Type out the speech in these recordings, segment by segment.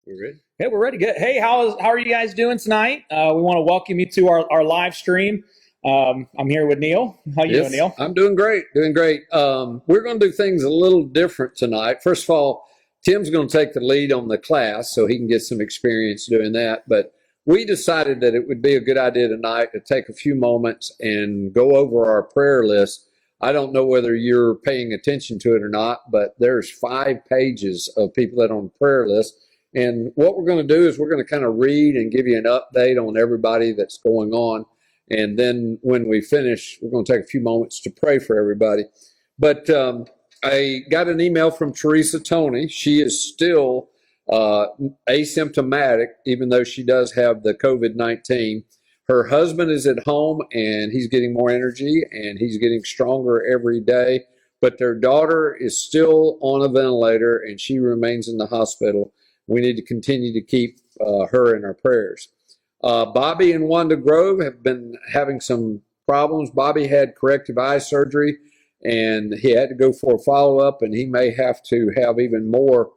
We're ready. Okay, we're ready. Good. Hey, how are you guys doing tonight? We want to welcome you to our live stream. I'm here with Neal. How you doing, Neal? I'm doing great. Doing great. We're going to do things a little different tonight. First of all, Tim's going to take the lead on the class so he can get some experience doing that. But we decided that it would be a good idea tonight to take a few moments and go over our prayer list. I don't know whether you're paying attention to it or not, but there's 5 pages of people that are on the prayer list. And what we're going to do is we're going to kind of read and give you an update on everybody that's going on. And then when we finish, we're going to take a few moments to pray for everybody. But I got an email from Teresa Tony. She is still asymptomatic, even though she does have the COVID-19. Her husband is at home, and he's getting more energy, and he's getting stronger every day. But their daughter is still on a ventilator, and she remains in the hospital. We need to continue to keep her in our prayers. Bobby and Wanda Grove have been having some problems. Bobby had corrective eye surgery, and he had to go for a follow-up, and he may have to have even more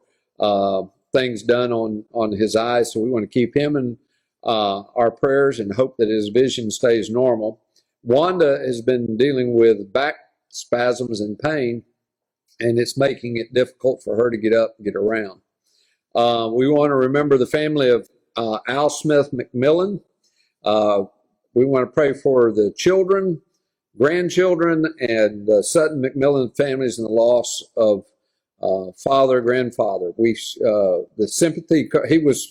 things done on his eyes. So we want to keep him in our prayers and hope that his vision stays normal. Wanda has been dealing with back spasms and pain, and it's making it difficult for her to get up and get around. We want to remember the family of Al Smith McMillan. We want to pray for the children, grandchildren, and the Sutton McMillan families and the loss of father, grandfather. The sympathy.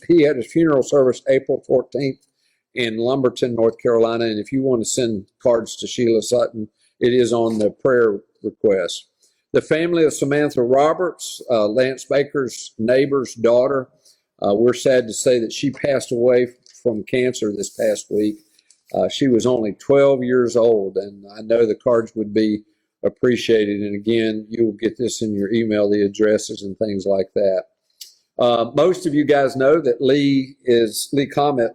He had his funeral service April 14th in Lumberton, North Carolina. And if you want to send cards to Sheila Sutton, it is on the prayer request. The family of Samantha Roberts, Lance Baker's neighbor's daughter. We're sad to say that she passed away from cancer this past week. She was only 12 years old, and I know the cards would be appreciated. And again, you will get this in your email, the addresses and things like that. Most of you guys know that Lee Comet.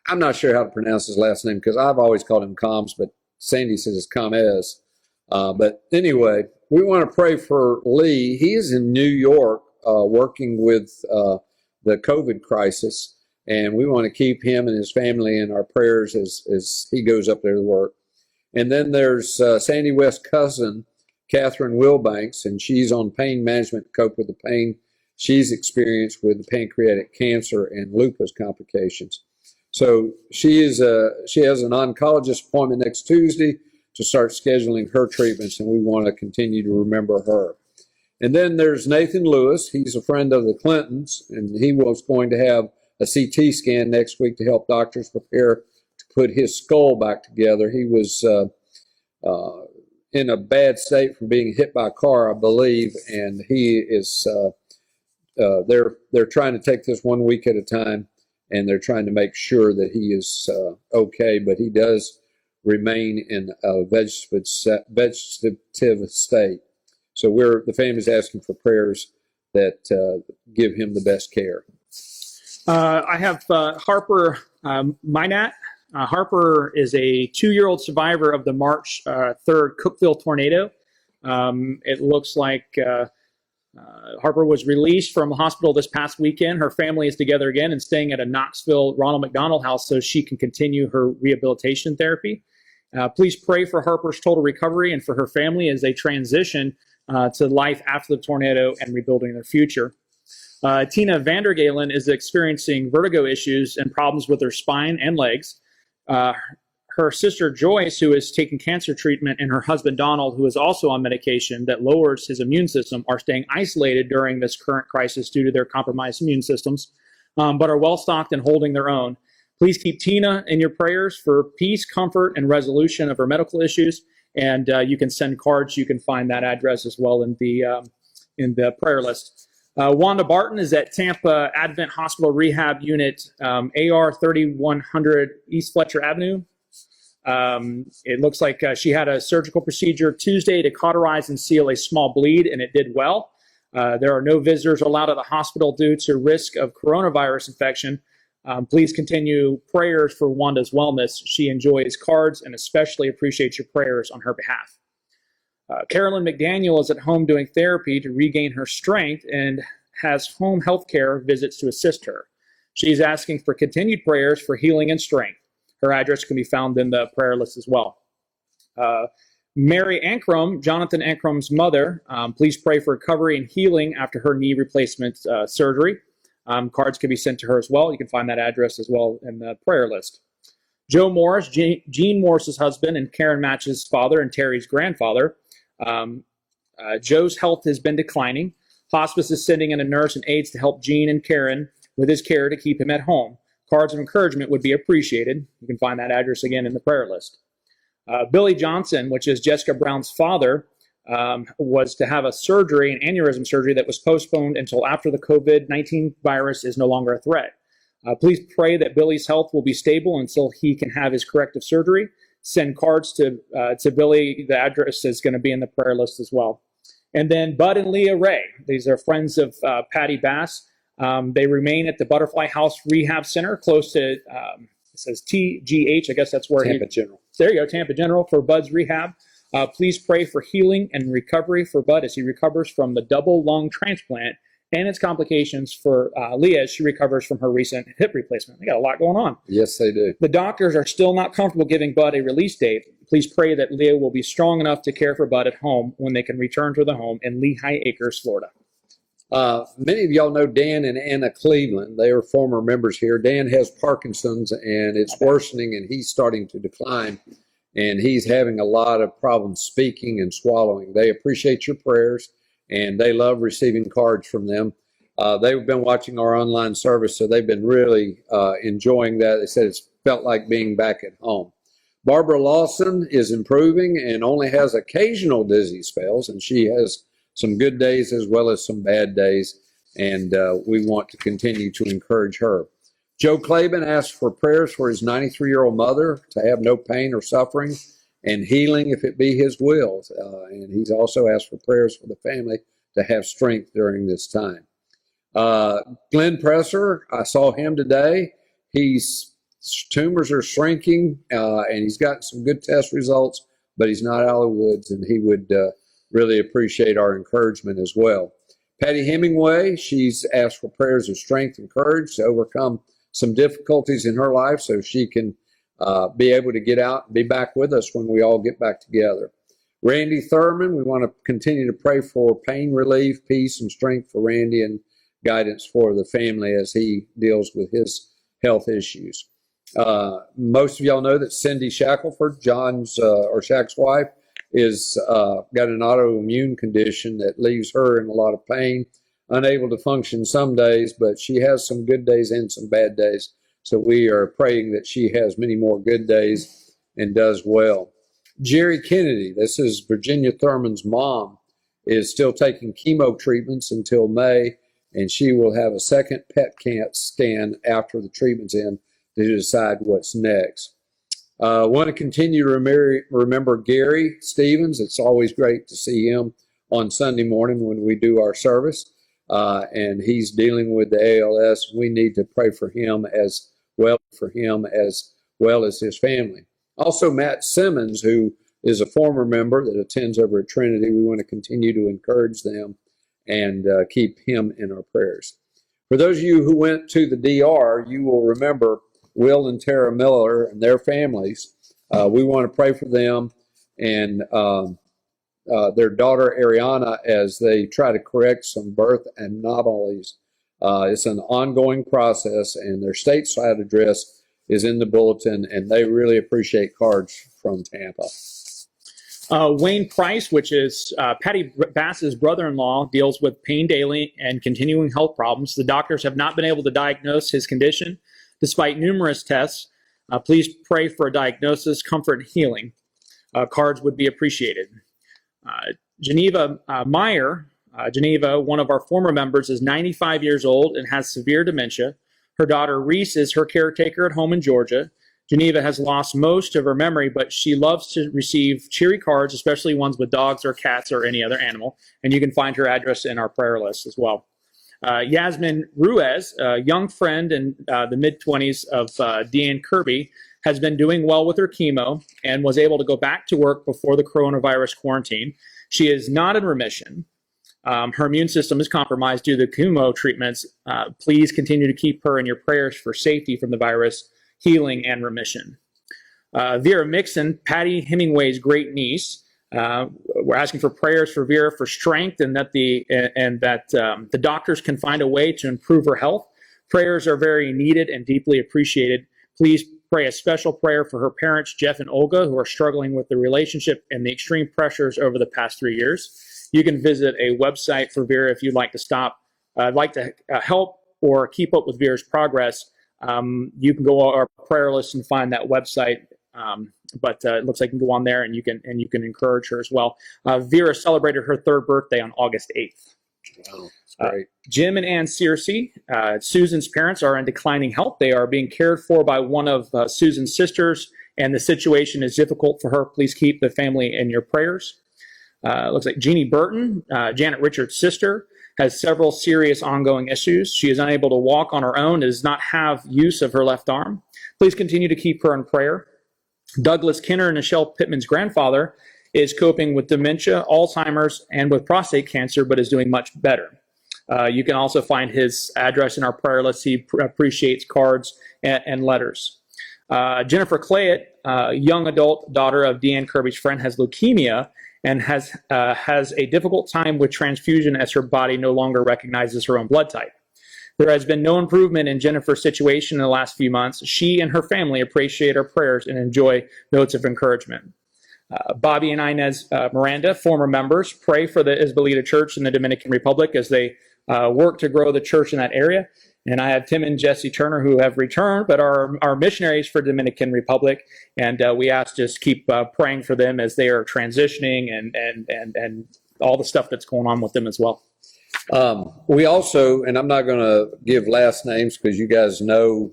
I'm not sure how to pronounce his last name because I've always called him Combs, but Sandy says it's Comes. But anyway, we want to pray for Lee. He is in New York working with the COVID crisis, and we want to keep him and his family in our prayers as he goes up there to work. And then there's Sandy West's cousin, Catherine Wilbanks, and she's on pain management to cope with the pain she's experienced with the pancreatic cancer and lupus complications. So she has an oncologist appointment next Tuesday to start scheduling her treatments, and we want to continue to remember her. And then there's Nathan Lewis. He's a friend of the Clintons, and he was going to have a CT scan next week to help doctors prepare to put his skull back together. He was in a bad state from being hit by a car, I believe, and he is. They're trying to take this 1 week at a time, and they're trying to make sure that he is okay. But he does remain in a vegetative state. So the family's asking for prayers that give him the best care. I have Harper Minat. Harper is a 2-year-old survivor of the March 3rd Cookeville tornado. It looks like Harper was released from the hospital this past weekend. Her family is together again and staying at a Knoxville Ronald McDonald House so she can continue her rehabilitation therapy. Please pray for Harper's total recovery and for her family as they transition to life after the tornado and rebuilding their future. Tina Vandergalen is experiencing vertigo issues and problems with her spine and legs. Her sister Joyce, who is taking cancer treatment, and her husband Donald, who is also on medication that lowers his immune system, are staying isolated during this current crisis due to their compromised immune systems, but are well-stocked and holding their own. Please keep Tina in your prayers for peace, comfort, and resolution of her medical issues. And you can send cards. You can find that address as well in the prayer list. Wanda Barton is at Tampa Advent Hospital Rehab Unit, AR 3100 East Fletcher Avenue. It looks like she had a surgical procedure Tuesday to cauterize and seal a small bleed, and it did well. There are no visitors allowed at the hospital due to risk of coronavirus infection. Please continue prayers for Wanda's wellness. She enjoys cards and especially appreciates your prayers on her behalf. Carolyn McDaniel is at home doing therapy to regain her strength and has home health care visits to assist her. She's asking for continued prayers for healing and strength. Her address can be found in the prayer list as well. Mary Ankrum, Jonathan Ankrum's mother, please pray for recovery and healing after her knee replacement surgery. Cards can be sent to her as well. You can find that address as well in the prayer list. Joe Morris, Jean Morris's husband, and Karen Match's father and Terry's grandfather. Joe's health has been declining. Hospice is sending in a nurse and aides to help Jean and Karen with his care to keep him at home. Cards of encouragement would be appreciated. You can find that address again in the prayer list. Billy Johnson, which is Jessica Brown's father, was to have a surgery, an aneurysm surgery that was postponed until after the COVID-19 virus is no longer a threat. Please pray that Billy's health will be stable until he can have his corrective surgery. Send cards to Billy. The address is going to be in the prayer list as well. And then Bud and Leah Ray. These are friends of Patty Bass. They remain at the Butterfly House Rehab Center, close to, it says TGH. I guess that's where Tampa General. There you go, Tampa General for Bud's rehab. Please pray for healing and recovery for Bud as he recovers from the double lung transplant and its complications for Leah as she recovers from her recent hip replacement. They got a lot going on. Yes, they do. The doctors are still not comfortable giving Bud a release date. Please pray that Leah will be strong enough to care for Bud at home when they can return to the home in Lehigh Acres, Florida. Many of y'all know Dan and Anna Cleveland. They are former members here. Dan has Parkinson's, and it's worsening, and he's starting to decline, and he's having a lot of problems speaking and swallowing. They appreciate your prayers, and they love receiving cards from them. They've been watching our online service, so they've been really enjoying that. They said it's felt like being back at home. Barbara Lawson is improving and only has occasional dizzy spells, and she has some good days as well as some bad days, and we want to continue to encourage her. Joe Claiborne asked for prayers for his 93-year-old mother to have no pain or suffering and healing if it be his will. And he's also asked for prayers for the family to have strength during this time. Glenn Presser, I saw him today. His tumors are shrinking, and he's got some good test results, but he's not out of the woods, and he would really appreciate our encouragement as well. Patty Hemingway, she's asked for prayers of strength and courage to overcome some difficulties in her life so she can be able to get out and be back with us when we all get back together. Randy Thurman, we want to continue to pray for pain relief, peace, and strength for Randy and guidance for the family as he deals with his health issues. Most of y'all know that Cindy Shackelford, Shaq's wife, is got an autoimmune condition that leaves her in a lot of pain, unable to function some days, but she has some good days and some bad days. So we are praying that she has many more good days and does well. Jerry Kennedy, this is Virginia Thurman's mom, is still taking chemo treatments until May, and she will have a second PET scan after the treatment's end to decide what's next. Want to continue to remember Gary Stevens. It's always great to see him on Sunday morning when we do our service, and he's dealing with the ALS. We need to pray for him as well as his family. Also, Matt Simmons, who is a former member that attends over at Trinity. We want to continue to encourage them and keep him in our prayers. For those of you who went to the DR, you will remember Will and Tara Miller and their families. We want to pray for them and their daughter Ariana as they try to correct some birth anomalies. It's an ongoing process, and their stateside address is in the bulletin, and they really appreciate cards from Tampa. Wayne Price, which is Patty Bass's brother-in-law, deals with pain daily and continuing health problems. The doctors have not been able to diagnose his condition despite numerous tests. Please pray for a diagnosis, comfort, and healing. Cards would be appreciated. Geneva Meyer, Geneva, one of our former members, is 95 years old and has severe dementia. Her daughter Reese is her caretaker at home in Georgia. Geneva has lost most of her memory, but she loves to receive cheery cards, especially ones with dogs or cats or any other animal. And you can find her address in our prayer list as well. Yasmin Ruiz, a young friend in the mid-20s of Deanne Kirby, has been doing well with her chemo and was able to go back to work before the coronavirus quarantine. She is not in remission. Her immune system is compromised due to the chemo treatments. Please continue to keep her in your prayers for safety from the virus, healing, and remission. Vera Mixon, Patty Hemingway's great niece. We're asking for prayers for Vera for strength and that the doctors can find a way to improve her health. Prayers are very needed and deeply appreciated. Please pray a special prayer for her parents, Jeff and Olga, who are struggling with the relationship and the extreme pressures over the past 3 years. You can visit a website for Vera if you'd like to help or keep up with Vera's progress. You can go on our prayer list and find that website. But it looks like you can go on there and you can encourage her as well. Vera celebrated her 3rd birthday on August 8th. Wow, that's great. Jim and Ann Searcy, Susan's parents, are in declining health. They are being cared for by one of Susan's sisters, and the situation is difficult for her. Please keep the family in your prayers. Looks like Jeannie Burton, Janet Richards' sister, has several serious ongoing issues. She is unable to walk on her own and does not have use of her left arm. Please continue to keep her in prayer. Douglas Kinner, Nichelle Pittman's grandfather, is coping with dementia, Alzheimer's, and with prostate cancer, but is doing much better. You can also find his address in our prayer list. He appreciates cards and letters. Jennifer Clayett, young adult daughter of Deanne Kirby's friend, has leukemia and has a difficult time with transfusion as her body no longer recognizes her own blood type. There has been no improvement in Jennifer's situation in the last few months. She and her family appreciate our prayers and enjoy notes of encouragement. Bobby and Inez Miranda, former members, pray for the Isbelita Church in the Dominican Republic as they work to grow the church in that area. And I have Tim and Jesse Turner, who have returned, but are missionaries for Dominican Republic. And we ask just keep praying for them as they are transitioning and all the stuff that's going on with them as well. We also, and I'm not going to give last names because you guys know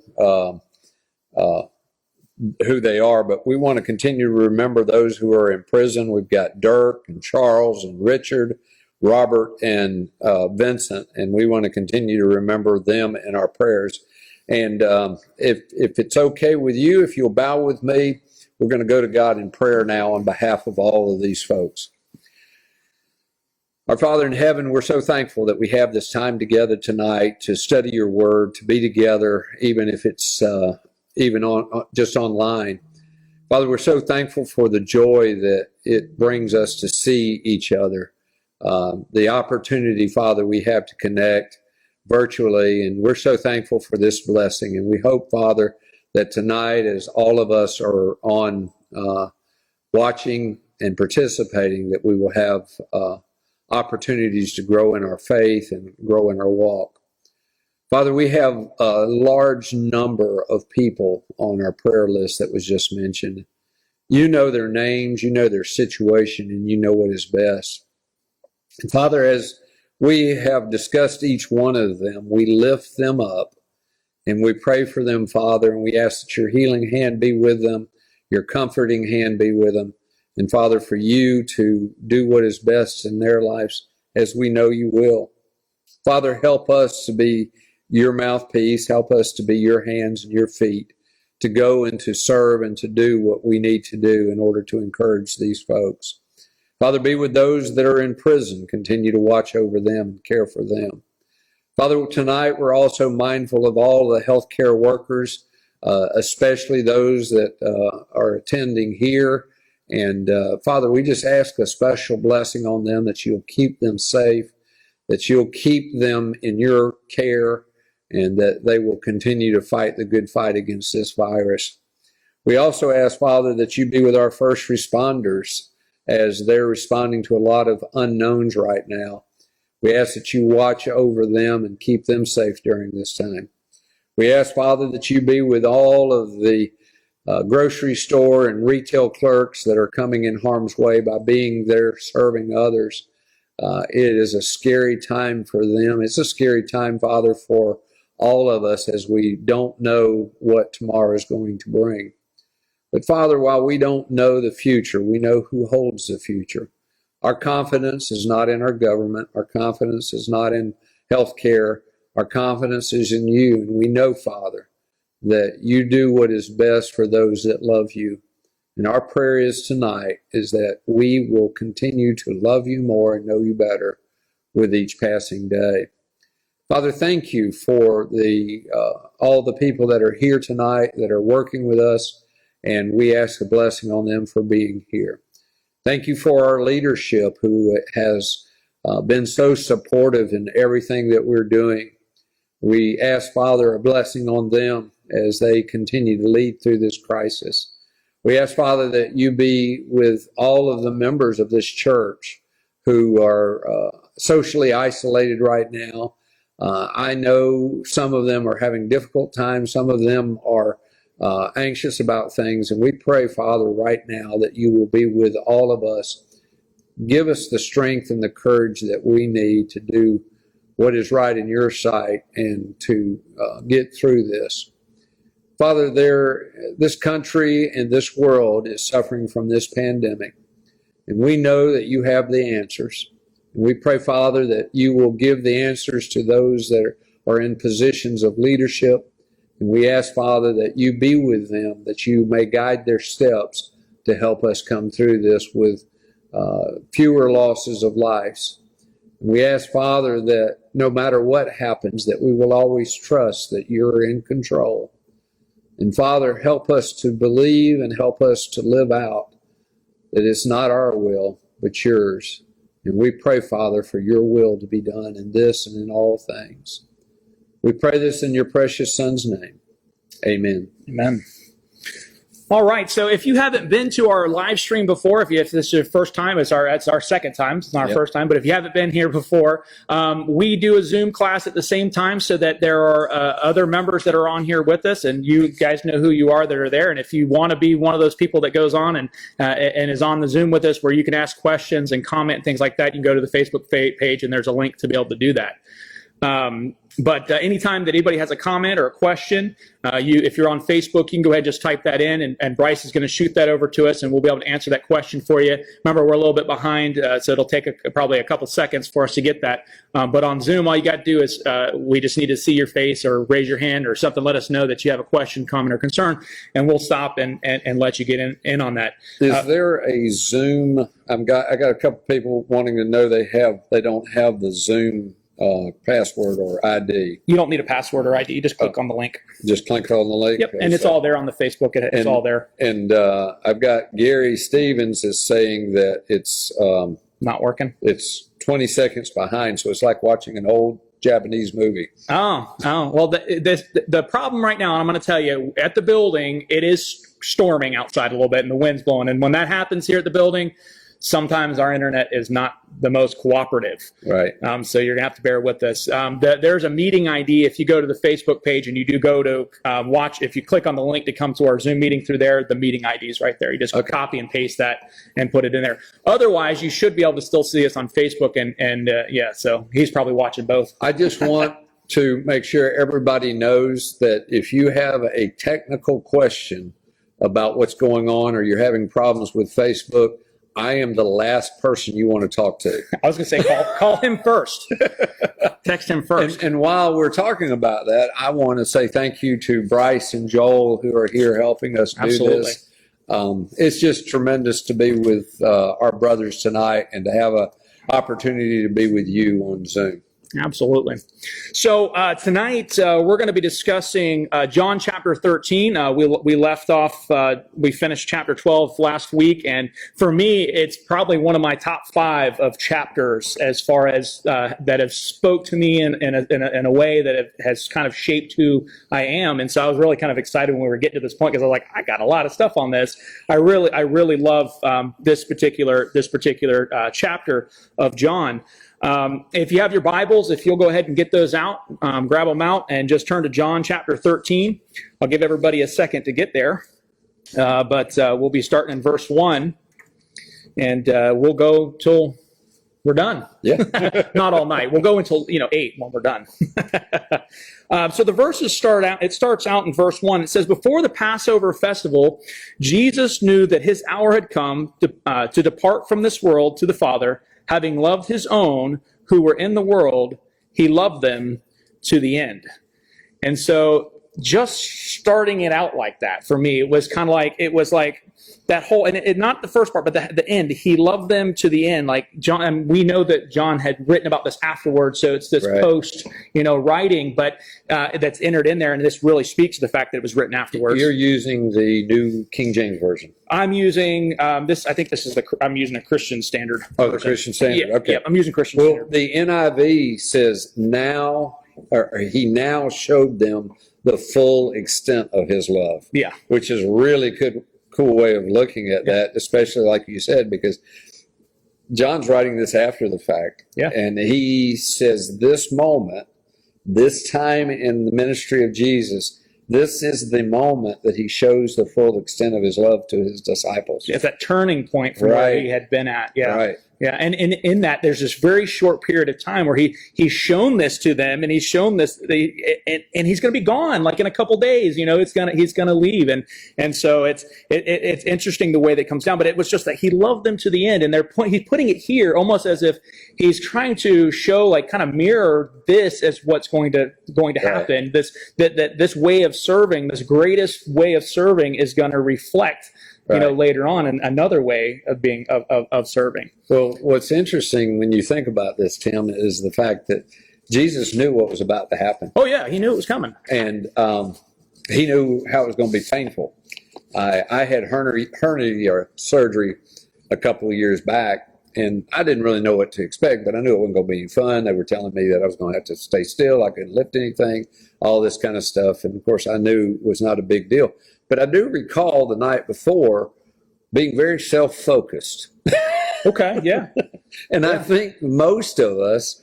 who they are, but we want to continue to remember those who are in prison. We've got Dirk and Charles and Richard, Robert and Vincent, and we want to continue to remember them in our prayers. And if it's okay with you, if you'll bow with me, we're going to go to God in prayer now on behalf of all of these folks. Our Father in heaven, we're so thankful that we have this time together tonight to study your word, to be together, even if it's even on just online. Father, we're so thankful for the joy that it brings us to see each other. The opportunity, Father, we have to connect virtually, and we're so thankful for this blessing. And we hope, Father, that tonight, as all of us are on watching and participating, that we will have opportunities to grow in our faith and grow in our walk. Father, we have a large number of people on our prayer list that was just mentioned. You know their names, you know their situation, and you know what is best. And Father, as we have discussed each one of them, we lift them up and we pray for them, Father, and we ask that your healing hand be with them, your comforting hand be with them. And Father, for you to do what is best in their lives as we know you will. Father, help us to be your mouthpiece. Help us to be your hands and your feet, to go and to serve and to do what we need to do in order to encourage these folks. Father, be with those that are in prison. Continue to watch over them and care for them. Father, tonight we're also mindful of all the healthcare workers, especially those that are attending here. And Father, we just ask a special blessing on them, that you'll keep them safe, that you'll keep them in your care, and that they will continue to fight the good fight against this virus. We also ask, Father, that you be with our first responders as they're responding to a lot of unknowns right now. We ask that you watch over them and keep them safe during this time. We ask, Father, that you be with all of the grocery store and retail clerks that are coming in harm's way by being there serving others. It is a scary time for them. It's a scary time, Father, for all of us as we don't know what tomorrow is going to bring. But Father, while we don't know the future, we know who holds the future. Our confidence is not in our government. Our confidence is not in healthcare. Our confidence is in you. And we know, Father, that you do what is best for those that love you. And our prayer is tonight is that we will continue to love you more and know you better. with each passing day. Father, thank you for all the people that are here tonight that are working with us, and we ask a blessing on them for being here. Thank you for our leadership who has been so supportive in everything that we're doing. We ask, Father, a blessing on them as they continue to lead through this crisis. We ask, Father, that you be with all of the members of this church who are socially isolated right now. I know some of them are having difficult times. Some of them are anxious about things. And we pray, Father, right now that you will be with all of us. Give us the strength and the courage that we need to do what is right in your sight and to get through this. Father, this country and this world is suffering from this pandemic, and we know that you have the answers. And we pray, Father, that you will give the answers to those that are in positions of leadership. And we ask, Father, that you be with them, that you may guide their steps to help us come through this with fewer losses of lives. We ask, Father, that no matter what happens, that we will always trust that you're in control. And Father, help us to believe and help us to live out that it's not our will, but yours. And we pray, Father, for your will to be done in this and in all things. We pray this in your precious Son's name. Amen. Amen. All right, so if you haven't been to our live stream before, if this is your first time, it's our second time. It's not our first time, but if you haven't been here before, we do a Zoom class at the same time so that there are other members that are on here with us, and you guys know who you are that are there. And if you want to be one of those people that goes on and is on the Zoom with us where you can ask questions and comment and things like that, you can go to the Facebook page, and there's a link to be able to do that. But anytime that anybody has a comment or a question, if you're on Facebook, you can go ahead and just type that in, and Bryce is going to shoot that over to us, and we'll be able to answer that question for you. Remember, we're a little bit behind, so it'll take probably a couple seconds for us to get that. But on Zoom, all you got to do is we just need to see your face or raise your hand or something. Let us know that you have a question, comment, or concern, and we'll stop and let you get in on that. Is there a Zoom? I got a couple people wanting to know they don't have the Zoom password or ID. You don't need a password or ID. You just click on the link. Just click on the link. Yep, and it's all there on the Facebook. It's all there. And I've got Gary Stevens is saying that it's not working. It's 20 seconds behind, so it's like watching an old Japanese movie. Oh. Well, the problem right now, and I'm going to tell you, at the building, it is storming outside a little bit, and the wind's blowing. And when that happens here at the building, sometimes our internet is not the most cooperative. Right. So you're going to have to bear with us. There's a meeting ID. If you go to the Facebook page and you do go to watch, if you click on the link to come to our Zoom meeting through there, the meeting ID is right there. You just copy and paste that and put it in there. Otherwise, you should be able to still see us on Facebook. And so he's probably watching both. I just want to make sure everybody knows that if you have a technical question about what's going on or you're having problems with Facebook, I am the last person you want to talk to. I was going to say, call him first. Text him first. And while we're talking about that, I want to say thank you to Bryce and Joel who are here helping us do this. It's just tremendous to be with our brothers tonight and to have an opportunity to be with you on Zoom. Absolutely. So tonight we're going to be discussing John chapter 13. We left off, we finished chapter 12 last week, and for me, it's probably one of my top 5 of chapters as far as that have spoke to me in a way that has kind of shaped who I am. And so I was really kind of excited when we were getting to this point because I was like, I got a lot of stuff on this. I really love this particular chapter of John. If you have your Bibles, if you'll go ahead and get those out, grab them out and just turn to John chapter 13. I'll give everybody a second to get there. But we'll be starting in verse 1 and we'll go till we're done. Yeah. Not all night. We'll go until 8 when we're done. So the verses starts out in verse 1. It says, before the Passover festival, Jesus knew that his hour had come to depart from this world to the Father. Having loved his own who were in the world, he loved them to the end. And so just starting it out like that for me, it was kind of like, it was like that whole, and not the first part, but the end. He loved them to the end. Like John, and we know that John had written about this afterwards, so it's this post, writing, but that's entered in there, and this really speaks to the fact that it was written afterwards. You're using the New King James Version. I'm using this. I think this is I'm using a Christian Standard. Oh, the Christian Standard. Yeah, Okay. Yeah, I'm using Christian Well, Standard. the NIV says now, or he now showed them the full extent of his love. Yeah. Which is really cool way of looking at that, especially like you said, because John's writing this after the fact. Yeah. And he says this moment, this time in the ministry of Jesus, this is the moment that he shows the full extent of his love to his disciples. It's that turning point from where he had been at. Yeah. Right. Yeah, and in that, there's this very short period of time where he's shown this to them, and he's shown this, and he's going to be gone like in a couple days. He's gonna leave, and so it's interesting the way that comes down. But it was just that he loved them to the end, and he's putting it here almost as if he's trying to show, like, kind of mirror this as what's going to happen. Right. This way of serving, this greatest way of serving, is going to reflect. Right. Later on, in another way of being of serving. Well, what's interesting when you think about this, Tim, is the fact that Jesus knew what was about to happen. Oh yeah, he knew it was coming, and he knew how it was going to be painful. I had hernia surgery a couple of years back, and I didn't really know what to expect, but I knew it wasn't going to be any fun. They were telling me that I was going to have to stay still, I couldn't lift anything, all this kind of stuff, and of course I knew it was not a big deal. But I do recall the night before being very self-focused. Okay, yeah. And I think most of us,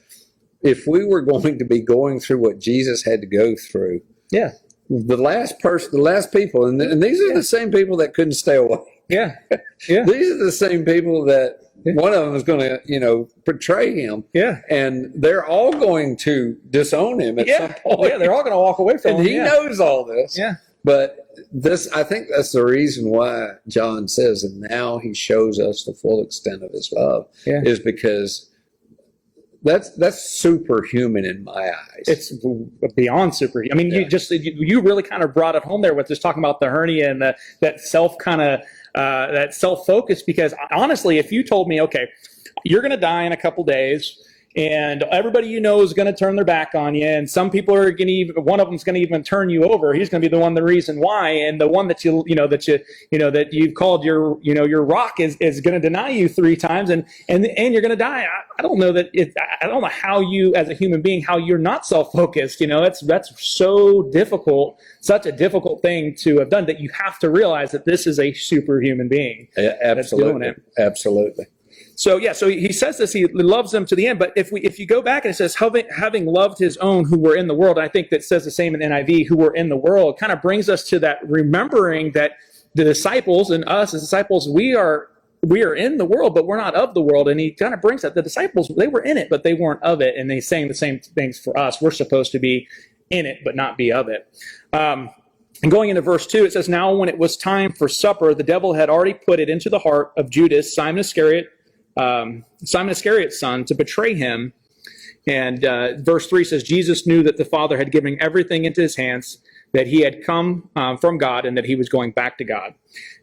if we were going to be going through what Jesus had to go through, the last people, and these are the same people that couldn't stay away. Yeah. These are the same people that one of them is going to, betray him. Yeah. And they're all going to disown him at some point. Yeah, they're all going to walk away from him. And he knows all this. Yeah. But I think that's the reason why John says, and now he shows us the full extent of his love, is because that's superhuman in my eyes. It's beyond superhuman. I mean, you really kind of brought it home there with just talking about the hernia and that self-focus, because honestly, if you told me, okay, you're going to die in a couple days, and everybody is going to turn their back on you, and some people are going to one of them's going to even turn you over. He's going to be the reason why, and the one that that you've called your rock is going to deny you 3 times, and you're going to die. I don't know I don't know how you, as a human being, how you're not self-focused. That's so difficult, such a difficult thing to have done, that you have to realize that this is a superhuman being. Absolutely, that's doing it. Absolutely. So he says this, he loves them to the end, but if you go back and it says, having loved his own who were in the world, I think that says the same in NIV, who were in the world, kind of brings us to that remembering that the disciples and us as disciples, we are in the world, but we're not of the world. And he kind of brings that the disciples, they were in it, but they weren't of it. And he's saying the same things for us. We're supposed to be in it, but not be of it. And going into verse 2, it says, now when it was time for supper, the devil had already put it into the heart of Judas, Simon Iscariot's son, to betray him. And verse 3 says, Jesus knew that the Father had given everything into his hands, that he had come from God, and that he was going back to God.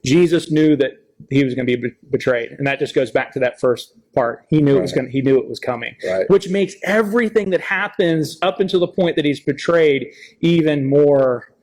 Jesus knew that he was going to be betrayed, and that just goes back to that first part. He knew he knew it was coming, which makes everything that happens up until the point that he's betrayed even more,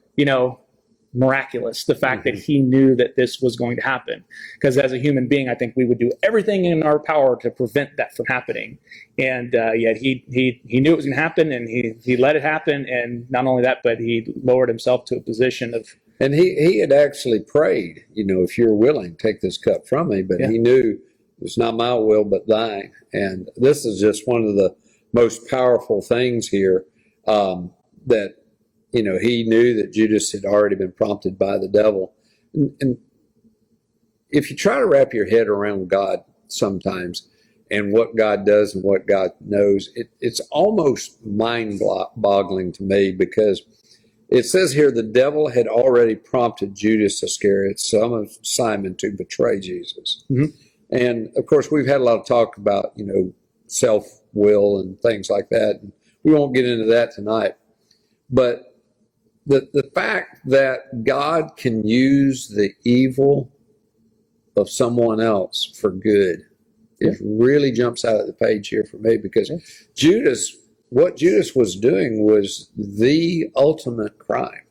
miraculous, the fact that he knew that this was going to happen. Because as a human being, I think we would do everything in our power to prevent that from happening. And yet he knew it was going to happen, and he let it happen. And not only that, but he lowered himself to a position of... And he had actually prayed, if you're willing, take this cup from me. But he knew it's not my will, but thine. And this is just one of the most powerful things here, that he knew that Judas had already been prompted by the devil. And if you try to wrap your head around God sometimes and what God does and what God knows, it's almost mind-boggling to me, because it says here the devil had already prompted Judas Iscariot, son of Simon, to betray Jesus. Mm-hmm. And, of course, we've had a lot of talk about, self-will and things like that. And we won't get into that tonight. But the fact that God can use the evil of someone else for good is really jumps out of the page here for me, because what Judas was doing was the ultimate crime,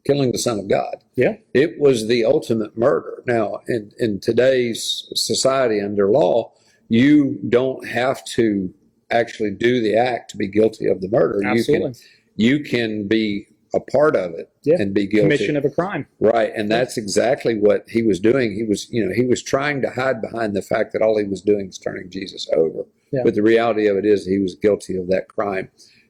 killing the Son of God. Yeah. It was the ultimate murder. Now, in today's society under law, you don't have to actually do the act to be guilty of the murder. Absolutely. You can be a part of it and be guilty. Commission of a crime. Right. And that's exactly what he was doing. He was trying to hide behind the fact that all he was doing is turning Jesus over. Yeah. But the reality of it is he was guilty of that crime.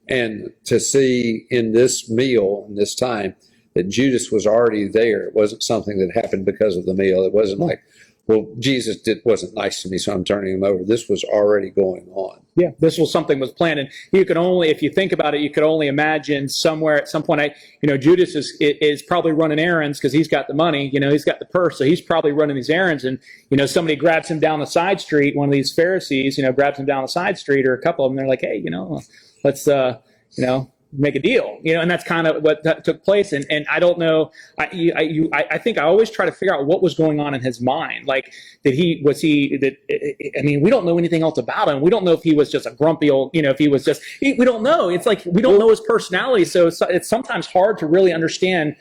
And to see in this meal, in this time, that Judas was already there. It wasn't something that happened because of the meal. It wasn't like, well, Jesus wasn't nice to me, so I'm turning him over. This was already going on. Yeah, this was something was planned, and you could only, if you think about it, you could only imagine somewhere at some point. Judas is probably running errands because he's got the money. He's got the purse, so he's probably running these errands. And somebody grabs him down the side street. One of these Pharisees, grabs him down the side street, or a couple of them. They're like, hey, let's make a deal, and that's kind of what that took place. And I don't know. I think I always try to figure out what was going on in his mind. Like, we don't know anything else about him. We don't know if he was just a grumpy old, if he was just, we don't know. It's like, we don't know his personality. So it's sometimes hard to really understand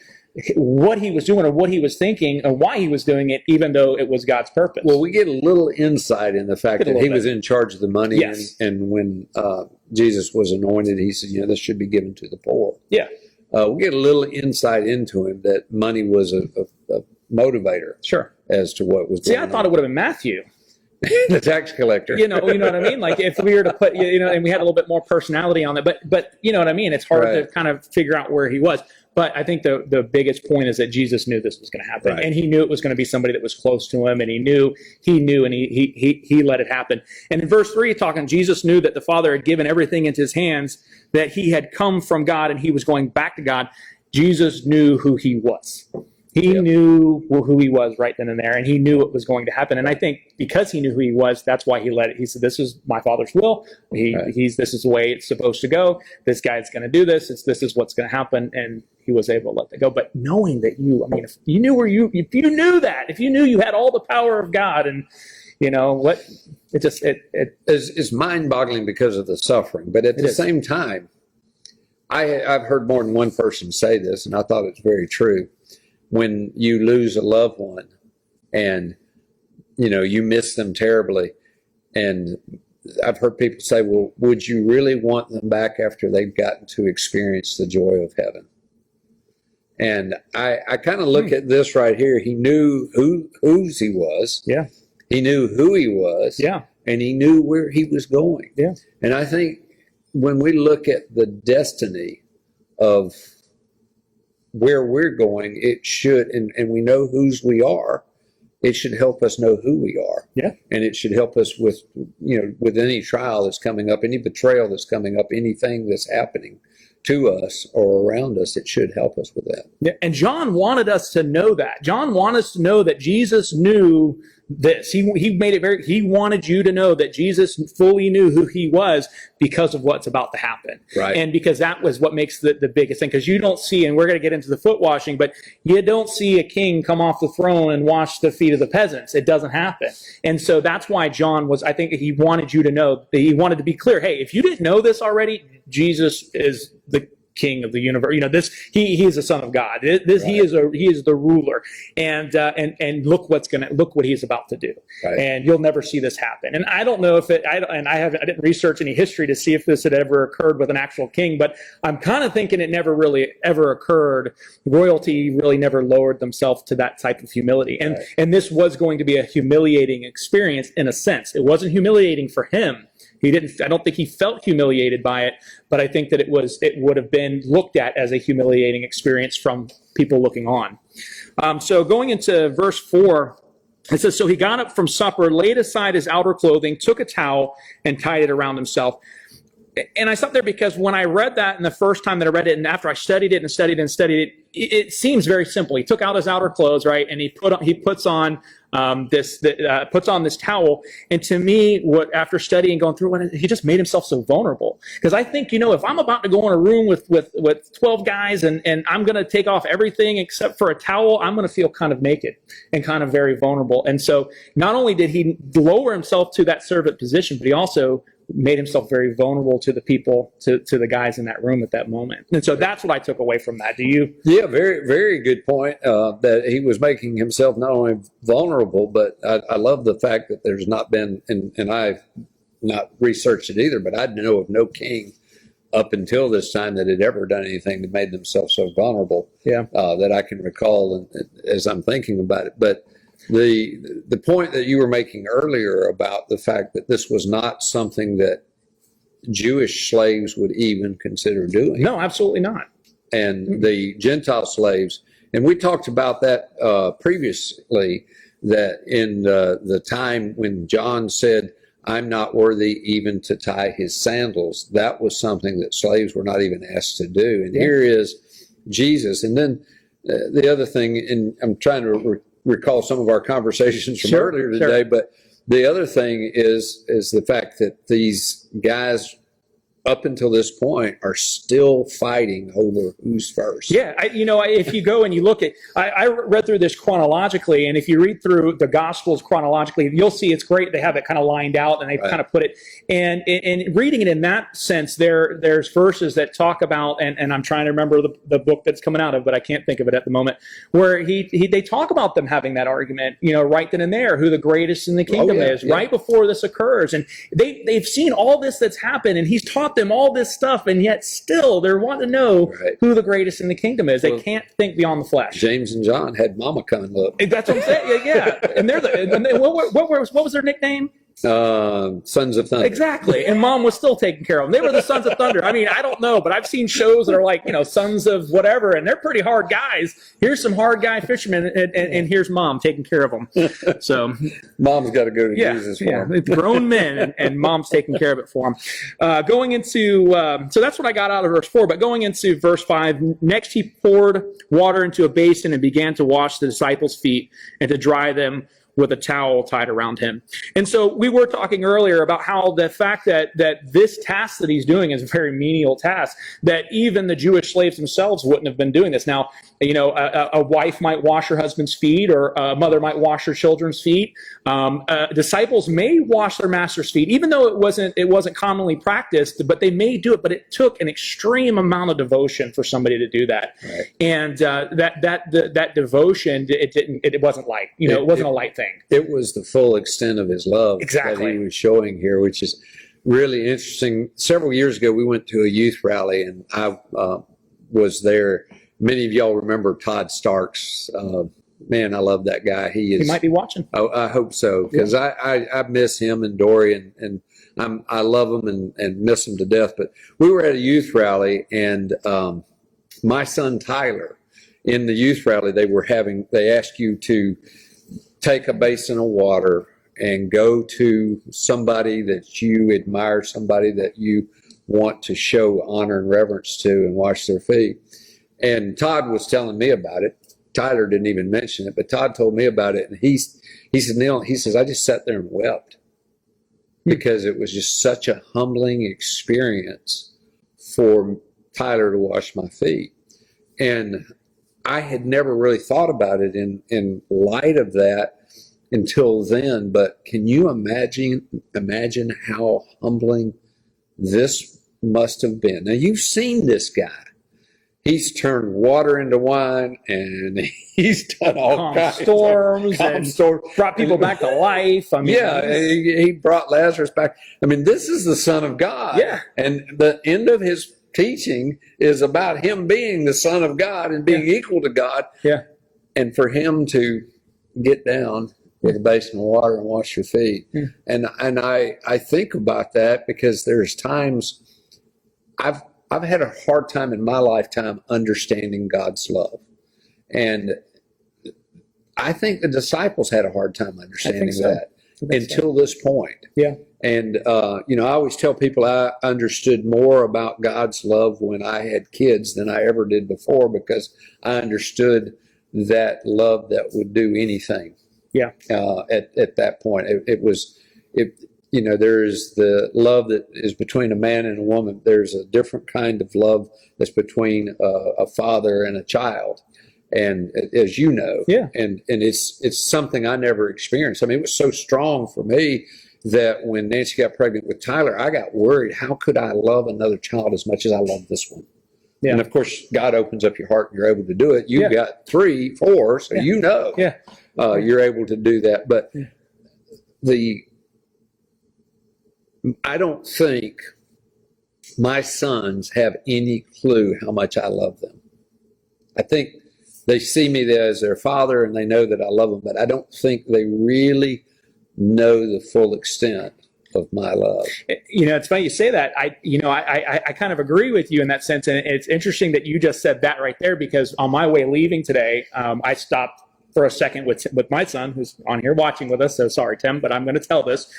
what he was doing or what he was thinking or why he was doing it, even though it was God's purpose. Well, we get a little insight in the fact that he was in charge of the money. Yes. And when Jesus was anointed, he said, this should be given to the poor. Yeah. We get a little insight into him that money was a motivator. Sure. As to what was going on. I thought it would have been Matthew. The tax collector. You know what I mean? Like, if we were to put, and we had a little bit more personality on it, but you know what I mean? It's hard to kind of figure out where he was. But I think the biggest point is that Jesus knew this was going to happen, and he knew it was going to be somebody that was close to him, and he knew, and he let it happen. And in verse 3, Jesus knew that the Father had given everything into his hands, that he had come from God and he was going back to God. Jesus knew who he was. He knew who he was right then and there, and he knew what was going to happen. And I think because he knew who he was, that's why he let it. He said, "This is my Father's will. This is the way it's supposed to go. This guy's going to do this. This is what's going to happen." And he was able to let that go. But knowing that if you knew you had all the power of God, and it's mind-boggling because of the suffering. But at the same time, I've heard more than one person say this, and I thought it's very true. When you lose a loved one and, you miss them terribly. And I've heard people say, well, would you really want them back after they've gotten to experience the joy of heaven? And I kind of look at this right here. He knew whose he was. Yeah. He knew who he was. Yeah. And he knew where he was going. Yeah. And I think when we look at the destiny of where we're going, it should, and we know whose we are, it should help us know who we are. Yeah. And it should help us with any trial that's coming up, any betrayal that's coming up, anything that's happening to us or around us, it should help us with that. Yeah. And John wanted us to know that. John wanted us to know that Jesus knew this. He made it very, he wanted you to know that Jesus fully knew who he was because of what's about to happen. Right. And because that was what makes the biggest thing. Because you don't see, and we're going to get into the foot washing, but you don't see a king come off the throne and wash the feet of the peasants. It doesn't happen. And so that's why John I think he wanted you to know, that he wanted to be clear. Hey, if you didn't know this already, Jesus is the King of the universe. He is the Son of God. He is the ruler, and look what he's about to do. Right. And you'll never see this happen. And I don't know if I didn't research any history to see if this had ever occurred with an actual king, but I'm kind of thinking it never really ever occurred. Royalty really never lowered themselves to that type of humility, and this was going to be a humiliating experience in a sense. It wasn't humiliating for him. I don't think he felt humiliated by it, but I think that it would have been looked at as a humiliating experience from people looking on. So going into verse 4, it says, "So he got up from supper, laid aside his outer clothing, took a towel, and tied it around himself." And I stopped there because when I read that, and the first time that I read it, and after I studied it and studied and studied it, it seems very simple. He took out his outer clothes, right, and he puts on this towel. And to me, after studying, going through it, he just made himself so vulnerable. Because I think, if I'm about to go in a room with 12 guys and I'm going to take off everything except for a towel, I'm going to feel kind of naked and kind of very vulnerable. And so not only did he lower himself to that servant position, but he also made himself very vulnerable to the people, to the guys in that room at that moment. And so that's what I took away from that. Do you? Yeah, very, very good point, that he was making himself not only vulnerable, but I love the fact that there's not been, and I've not researched it either, but I know of no king up until this time that had ever done anything that made themselves so vulnerable, that I can recall as I'm thinking about it. But the point that you were making earlier about the fact that this was not something that Jewish slaves would even consider doing. No, absolutely not. And the Gentile slaves, and we talked about that previously, that in the time when John said, "I'm not worthy even to tie his sandals," that was something that slaves were not even asked to do. And here is Jesus. And then the other thing, and I'm trying to recall some of our conversations from earlier today, but the other thing is the fact that these guys up until this point are still fighting over who's first. Yeah, if you go and you look at, I read through this chronologically, and if you read through the Gospels chronologically, you'll see it's great. They have it kind of lined out, and they kind of put it, and reading it in that sense, there's verses that talk about, and I'm trying to remember the book that's coming out of, but I can't think of it at the moment, where they talk about them having that argument, right then and there, who the greatest in the kingdom is, right before this occurs, and they've seen all this that's happened, and he's taught them all this stuff, and yet still they want to know who the greatest in the kingdom is. They can't think beyond the flesh. James and John had Mama come and look. That's what I'm saying. Yeah, and what was their nickname? Sons of Thunder. Exactly. And Mom was still taking care of them. They were the Sons of Thunder. I mean, I don't know, but I've seen shows that are like, Sons of whatever, and they're pretty hard guys. Here's some hard guy fishermen, and here's Mom taking care of them. So Mom's got to go to Jesus for them. Grown men, and Mom's taking care of it for them. Going into, so that's what I got out of verse 4, but going into verse 5, next he poured water into a basin and began to wash the disciples' feet and to dry them with a towel tied around him. And so we were talking earlier about how the fact that this task that he's doing is a very menial task, that even the Jewish slaves themselves wouldn't have been doing this. Now, a wife might wash her husband's feet, or a mother might wash her children's feet. Disciples may wash their master's feet, even though it wasn't commonly practiced, but they may do it. But it took an extreme amount of devotion for somebody to do that. Right. And that devotion, it wasn't light. It wasn't a light thing. It was the full extent of his love that he was showing here, which is really interesting. Several years ago, we went to a youth rally, and I was there. Many of y'all remember Todd Starks. Man, I love that guy. He might be watching. I hope so, because I miss him and Dory, and I love them and miss them to death. But we were at a youth rally, and my son Tyler, in the youth rally, they asked you to take a basin of water and go to somebody that you admire, somebody that you want to show honor and reverence to, and wash their feet. And Todd was telling me about it. Tyler didn't even mention it, but Todd told me about it. And he said, Neal, he says, I just sat there and wept because it was just such a humbling experience for Tyler to wash my feet. And I had never really thought about it in light of that until then. But can you imagine how humbling this must have been? Now, you've seen this guy. He's turned water into wine, and he's done all kinds of storms, brought people back to life. I mean, he brought Lazarus back. I mean, this is the Son of God. Yeah. And the end of his teaching is about him being the Son of God and being equal to God. Yeah. And for him to get down with a basin of water and wash your feet. Yeah. And I think about that because there's times I've had a hard time in my lifetime understanding God's love. And I think the disciples had a hard time understanding that. until this point. Yeah. And, I always tell people I understood more about God's love when I had kids than I ever did before, because I understood that love that would do anything. Yeah. At that point, there's the love that is between a man and a woman. There's a different kind of love that's between a father and a child. And as you know, yeah. and it's something I never experienced. I mean, it was so strong for me that when Nancy got pregnant with Tyler, I got worried. How could I love another child as much as I love this one? Yeah. And of course, God opens up your heart and you're able to do it. You've got 3, 4, so you're able to do that. But I don't think my sons have any clue how much I love them. I think they see me as their father and they know that I love them, but I don't think they really know the full extent of my love. It's funny you say that. I kind of agree with you in that sense. And it's interesting that you just said that right there, because on my way leaving today, I stopped for a second with my son, who's on here watching with us. So sorry, Tim, but I'm going to tell this.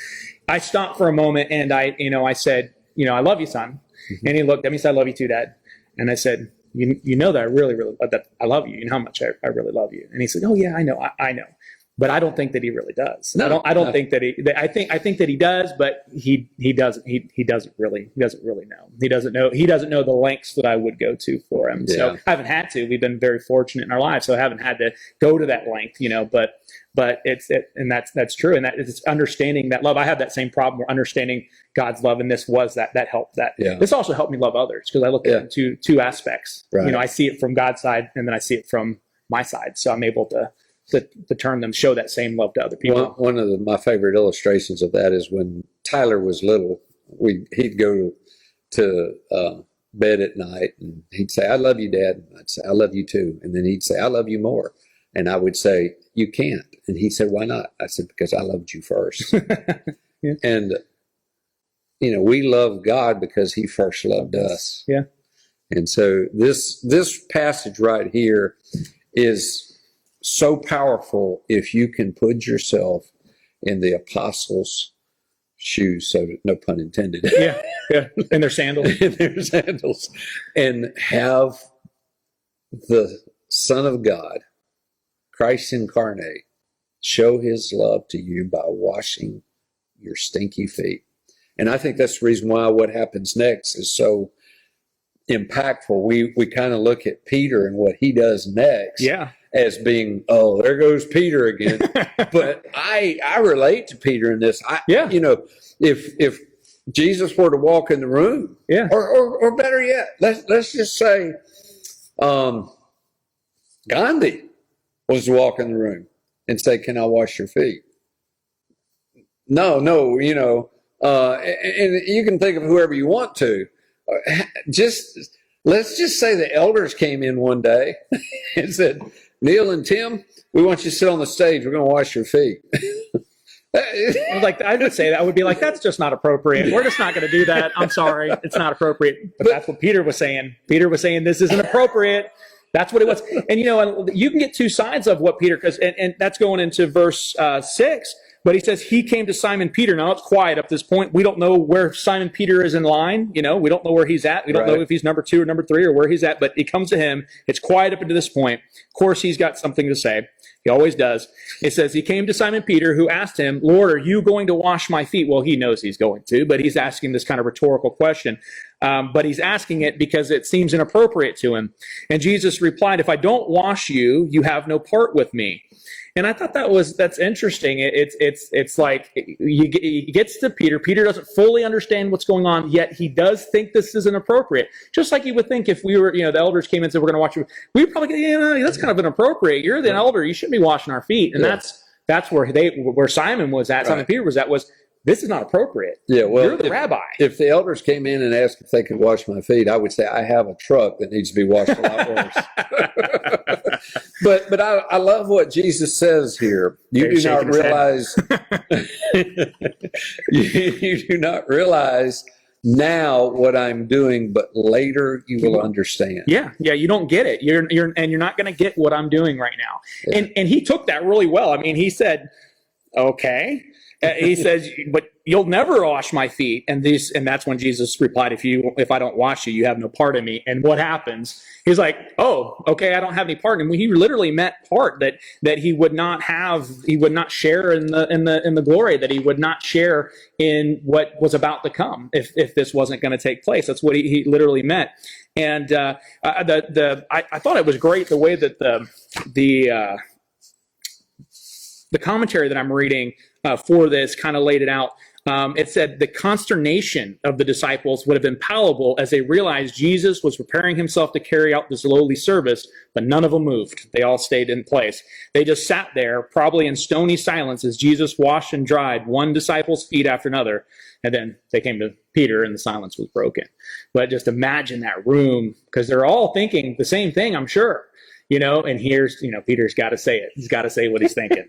I stopped for a moment and I said, I love you, son. Mm-hmm. And he looked at me and said, I love you too, Dad. And I said, you know that I really, really, that I love you. You know how much I really love you. And he said, oh yeah, I know. But I don't think that he really does. No, I don't think that I think that he does, but he doesn't really know. He doesn't know the lengths that I would go to for him. Yeah. So I haven't had to. We've been very fortunate in our lives, so I haven't had to go to that length, but and that's true. And that it's understanding that love. I have that same problem where understanding God's love, and this was that helped that. Yeah. This also helped me love others, because I look at it in two aspects. Right. I see it from God's side, and then I see it from my side. So I'm able to turn them, show that same love to other people. One of my favorite illustrations of that is when Tyler was little, he'd go to bed at night and he'd say, I love you, Dad. I'd say, I love you too. And then he'd say, I love you more. And I would say, you can't. And he said, why not? I said, because I loved you first. Yeah. And, we love God because he first loved us. Yeah. And so this passage right here is so powerful if you can put yourself in the apostles' shoes, so no pun intended. Yeah. In their sandals. And have the Son of God, Christ incarnate, show his love to you by washing your stinky feet. And I think that's the reason why what happens next is so impactful. We kind of look at Peter and what he does next. Yeah. As being, oh, there goes Peter again. But I relate to Peter in this. If Jesus were to walk in the room, or better yet, let's just say Gandhi was to walk in the room and say, can I wash your feet? No, and you can think of whoever you want to. Let's just say the elders came in one day and said, Neal and Tim, we want you to sit on the stage. We're going to wash your feet. I would say that. I would be like, that's just not appropriate. We're just not going to do that. I'm sorry. It's not appropriate. But that's what Peter was saying. Peter was saying, this isn't appropriate. That's what it was. And, you can get two sides of what Peter, and that's going into verse 6. But he says he came to Simon Peter. Now it's quiet up to this point. We don't know where Simon Peter is in line. We don't know where he's at. We don't know if he's number 2 or number 3 or where he's at. But he comes to him. It's quiet up until this point. Of course, he's got something to say. He always does. It says he came to Simon Peter, who asked him, Lord, are you going to wash my feet? Well, he knows he's going to, but he's asking this kind of rhetorical question. But he's asking it because it seems inappropriate to him. And Jesus replied, if I don't wash you, you have no part with me. And I thought that's interesting. It's like he gets to Peter. Peter doesn't fully understand what's going on, yet he does think this is inappropriate. Just like you would think if we were, the elders came in and said, we're going to wash you. We'd probably go, that's kind of inappropriate. You're the elder. You shouldn't be washing our feet. And that's where Simon was at. Simon Peter was at this is not appropriate. Yeah, well, you're the rabbi. If the elders came in and asked if they could wash my feet, I would say I have a truck that needs to be washed a lot worse. But I love what Jesus says here. You do not realize. You do not realize now what I'm doing, but later you will understand. Yeah, you don't get it. You're not going to get what I'm doing right now. Yeah. And he took that really well. I mean, he said, okay. He says, but you'll never wash my feet. And that's when Jesus replied, if I don't wash you, you have no part in me. And what happens? He's like, oh, okay, I don't have any part in him. He literally meant part that he would not share in the glory, that he would not share in what was about to come if this wasn't going to take place. That's what he literally meant. And I thought it was great the way that the commentary that I'm reading for this kind of laid it out. It said the consternation of the disciples would have been palpable as they realized Jesus was preparing himself to carry out this lowly service, but none of them moved. They all stayed in place. They just sat there, probably in stony silence, as Jesus washed and dried one disciple's feet after another. And then they came to Peter, and the silence was broken. But just imagine that room, because they're all thinking the same thing, I'm sure. And here's, Peter's got to say it. He's got to say what he's thinking.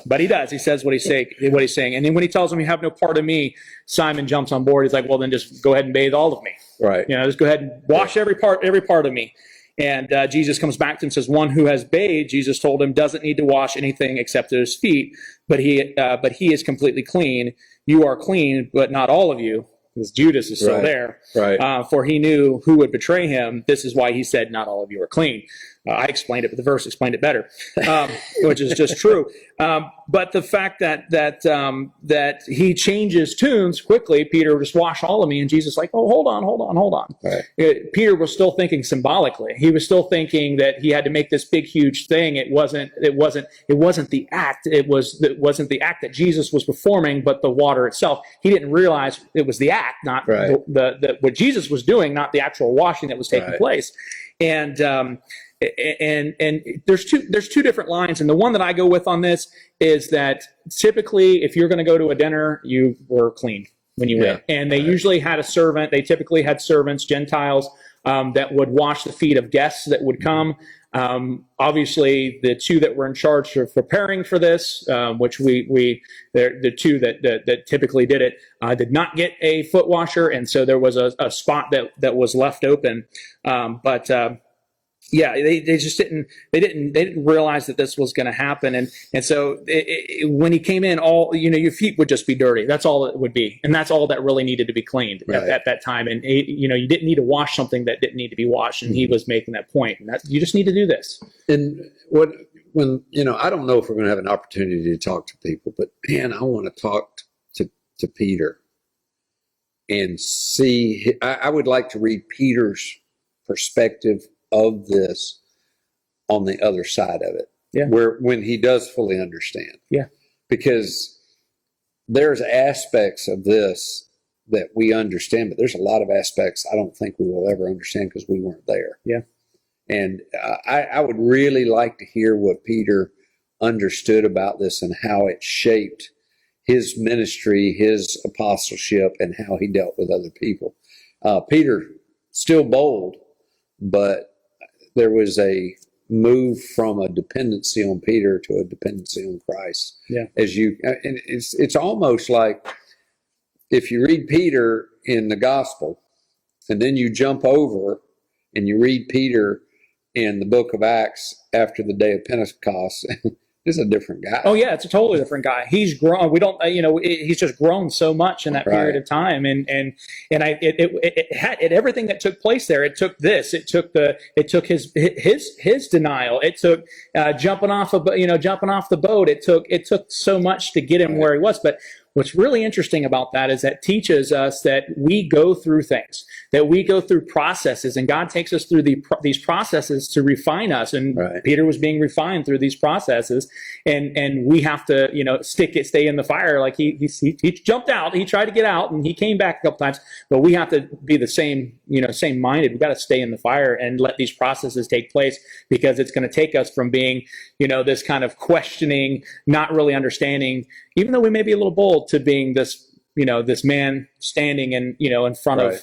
But he does. He says what he's saying. And then when he tells him, you have no part of me, Simon jumps on board. He's like, well, then just go ahead and bathe all of me. Right. Just go ahead and wash every part of me. And Jesus comes back to him and says, one who has bathed, Jesus told him, doesn't need to wash anything except his feet, but he is completely clean. You are clean, but not all of you. Because Judas is still there. Right. For he knew who would betray him. This is why he said, not all of you are clean. I explained it, but the verse explained it better, which is just true. But the fact that he changes tunes quickly, Peter, just wash all of me, and Jesus like, oh, hold on. Right. Peter was still thinking symbolically. He was still thinking that he had to make this big, huge thing. It wasn't the act. It wasn't the act that Jesus was performing, but the water itself. He didn't realize it was the act, not what Jesus was doing, not the actual washing that was taking place. And there's two different lines, and the one that I go with on this is that typically if you're going to go to a dinner, you were clean when you went, and they usually had a servant. They typically had servants, Gentiles, that would wash the feet of guests that would come. Obviously, the two that were in charge of preparing for this, which the two that typically did it, did not get a foot washer, and so there was a spot that was left open, yeah, they just didn't realize that this was going to happen, and so when he came in, all your feet would just be dirty. That's all it would be, and that's all that really needed to be cleaned at that time. And you didn't need to wash something that didn't need to be washed, and he was making that point. And you just need to do this. And when I don't know if we're going to have an opportunity to talk to people, but man, I want to talk to Peter and see. I would like to read Peter's perspective of this on the other side of it, when he does fully understand. Yeah, because there's aspects of this that we understand, but there's a lot of aspects I don't think we will ever understand because we weren't there. Yeah, and I would really like to hear what Peter understood about this and how it shaped his ministry, his apostleship, and how he dealt with other people. Peter, still bold, but there was a move from a dependency on Peter to a dependency on Christ. Yeah, and it's almost like if you read Peter in the gospel, and then you jump over and you read Peter in the book of Acts after the day of Pentecost. It's a different guy. Oh yeah, it's a totally different guy. He's grown. We don't, he's just grown so much in that period of time, and it had everything that took place there. It took this. It took his denial. It took jumping off the boat. It took so much to get him where he was. But what's really interesting about that is that teaches us that we go through things, that we go through processes, and God takes us through these processes to refine us. And Peter was being refined through these processes, and we have to, stay in the fire. Like he jumped out, he tried to get out, and he came back a couple times. But we have to be the same minded. We got to stay in the fire and let these processes take place, because it's going to take us from being, this kind of questioning, not really understanding, even though we may be a little bold, to being this, this man standing in front of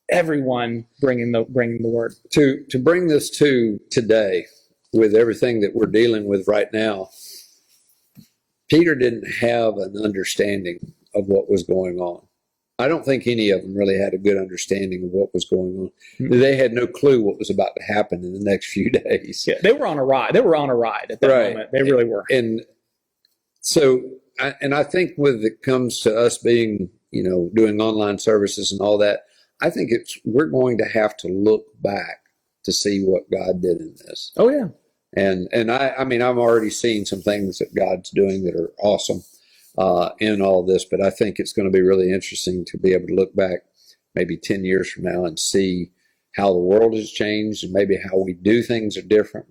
everyone, bringing the word. To bring this to today, with everything that we're dealing with right now, Peter didn't have an understanding of what was going on. I don't think any of them really had a good understanding of what was going on. Mm-hmm. They had no clue what was about to happen in the next few days. Yeah, they were on a ride. They were on a ride at that moment. They really were. And So, I think when it comes to us being, doing online services and all that, I think we're going to have to look back to see what God did in this. Oh yeah. And I mean, I'm already seeing some things that God's doing that are awesome in all this, but I think it's going to be really interesting to be able to look back maybe 10 years from now and see how the world has changed and maybe how we do things are different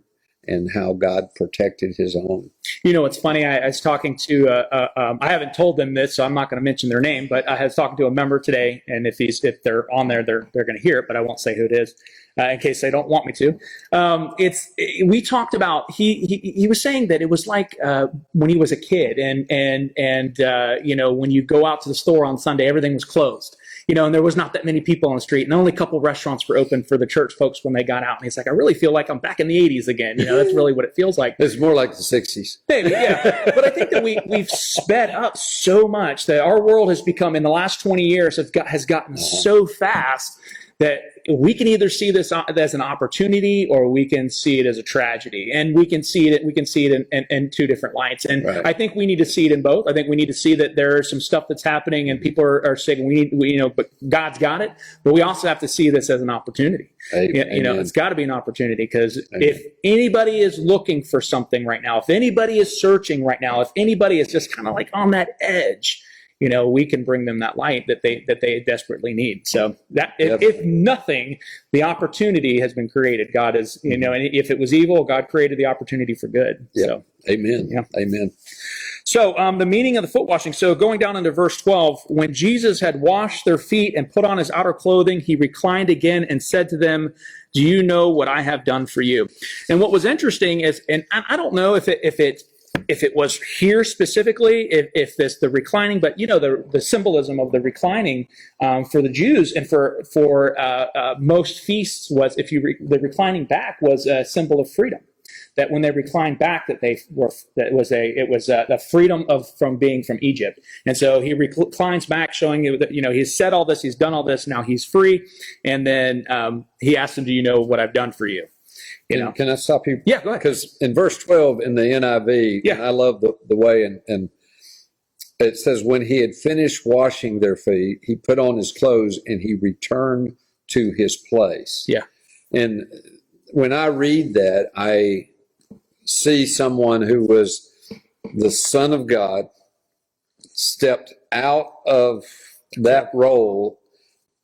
and how God protected his own. It's funny. I was talking to, I haven't told them this, so I'm not going to mention their name, but I was talking to a member today, and if they're on there, they're going to hear it, but I won't say who it is in case they don't want me to. We talked about, he was saying that it was like when he was a kid, and when you go out to the store on Sunday, everything was closed. And there was not that many people on the street, and only a couple restaurants were open for the church folks when they got out. And he's like, I really feel like I'm back in the 80s again. That's really what it feels like. It's more like the 60s. Maybe, yeah. But I think that we've sped up so much that our world has become, in the last 20 years, has gotten so fast that we can either see this as an opportunity or we can see it as a tragedy, and we can see it in two different lights. And right. I think we need to see it in both. I think we need to see that there is some stuff that's happening, and people are saying but God's got it. But we also have to see this as an opportunity. It's got to be an opportunity, because if anybody is looking for something right now, if anybody is searching right now, if anybody is just kind of like on that edge, we can bring them that light that they desperately need. So that, if nothing, the opportunity has been created. God is, and if it was evil, God created the opportunity for good. Yeah. So, amen. Yeah. Amen. So the meaning of the foot washing. So going down into verse 12, when Jesus had washed their feet and put on his outer clothing, he reclined again and said to them, do you know what I have done for you? And what was interesting is, and I don't know if it was here specifically, if this the reclining, but the symbolism of the reclining for the Jews and for most feasts was, the reclining back was a symbol of freedom. That when they reclined back, it was the freedom from being from Egypt. And so he reclines back, showing you that he's said all this, he's done all this, now he's free. And then he asked them, do you know what I've done for you? Can I stop you? Yeah, go ahead. Because in verse 12 in the NIV, and I love the way, and it says, when he had finished washing their feet, he put on his clothes and he returned to his place. Yeah. And when I read that, I see someone who was the Son of God, stepped out of that role